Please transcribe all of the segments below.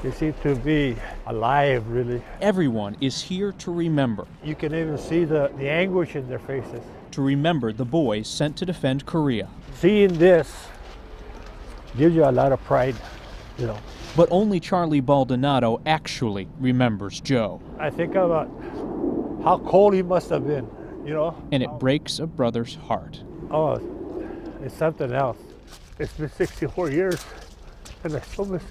They seem to be alive, really. Everyone is here to remember. You can even see the anguish in their faces. To remember the boys sent to defend Korea. Seeing this gives you a lot of pride, you know. But only Charlie Baldonado actually remembers Joe. I think about how cold he must have been, you know. And it breaks a brother's heart. Oh, it's something else. It's been 64 years, and I still miss him.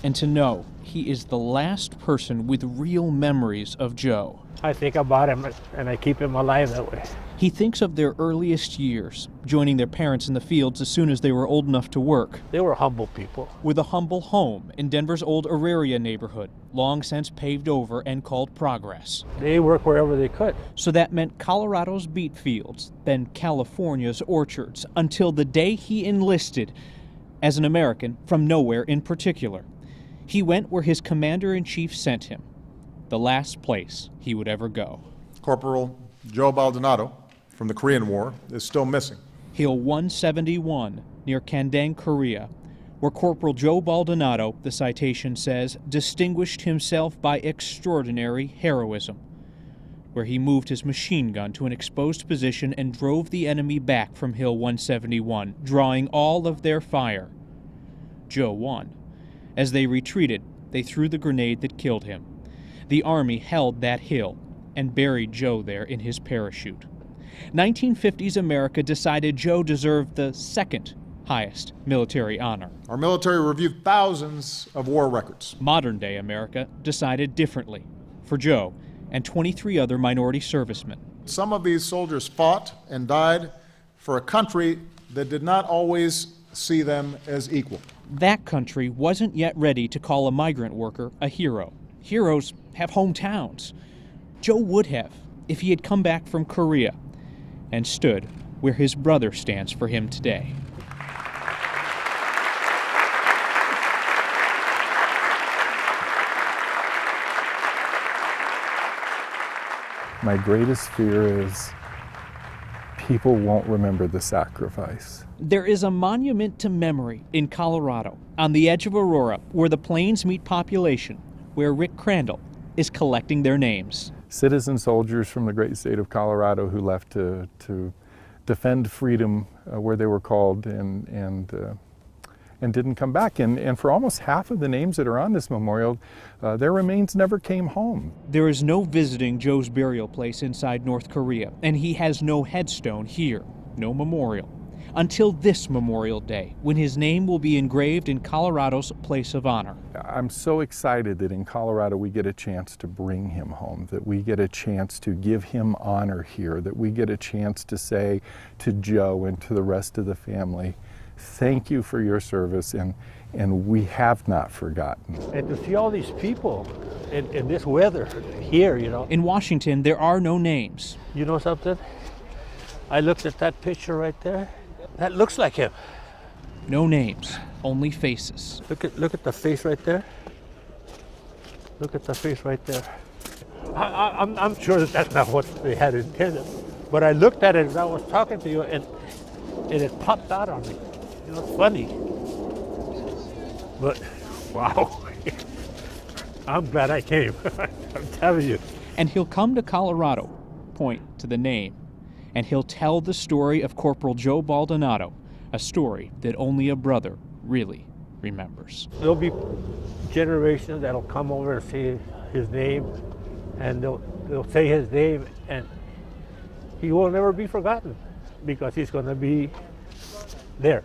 And to know he is the last person with real memories of Joe. I think about him, and I keep him alive that way. He thinks of their earliest years, joining their parents in the fields as soon as they were old enough to work. They were humble people. With a humble home in Denver's old Auraria neighborhood, long since paved over and called Progress. They worked wherever they could. So that meant Colorado's beet fields, then California's orchards, until the day he enlisted as an American from nowhere in particular. He went where his commander-in-chief sent him, the last place he would ever go. Corporal Joe Baldonado from the Korean War is still missing. Hill 171 near Kandang, Korea, where Corporal Joe Baldonado, the citation says, distinguished himself by extraordinary heroism, where he moved his machine gun to an exposed position and drove the enemy back from Hill 171, drawing all of their fire. Joe won. As they retreated, they threw the grenade that killed him. The Army held that hill and buried Joe there in his parachute. 1950s America decided Joe deserved the second highest military honor. Our military reviewed thousands of war records. Modern-day America decided differently for Joe and 23 other minority servicemen. Some of these soldiers fought and died for a country that did not always see them as equal. That country wasn't yet ready to call a migrant worker a hero. Heroes have hometowns. Joe would have if he had come back from Korea and stood where his brother stands for him today. My greatest fear is people won't remember the sacrifice. There is a monument to memory in Colorado, on the edge of Aurora, where the plains meet population, where Rick Crandall is collecting their names. Citizen soldiers from the great state of Colorado who left to defend freedom where they were called and didn't come back. And for almost half of the names that are on this memorial, their remains never came home. There is no visiting Joe's burial place inside North Korea, and he has no headstone here, no memorial, until this Memorial Day, when his name will be engraved in Colorado's place of honor. I'm so excited that in Colorado we get a chance to bring him home, that we get a chance to give him honor here, that we get a chance to say to Joe and to the rest of the family, thank you for your service, and we have not forgotten. And to see all these people in this weather here, you know. In Washington, there are no names. You know something? I looked at that picture right there. That looks like him. No names, only faces. Look at the face right there. Look at the face right there. I'm sure that's not what they had intended. But I looked at it as I was talking to you, and it popped out on me. You know, it's funny. But, wow. I'm glad I came. I'm telling you. And he'll come to Colorado, point to the name, and he'll tell the story of Corporal Joe Baldonado, a story that only a brother really remembers. There'll be generations that'll come over and say his name, and they'll say his name, and he will never be forgotten because he's going to be there.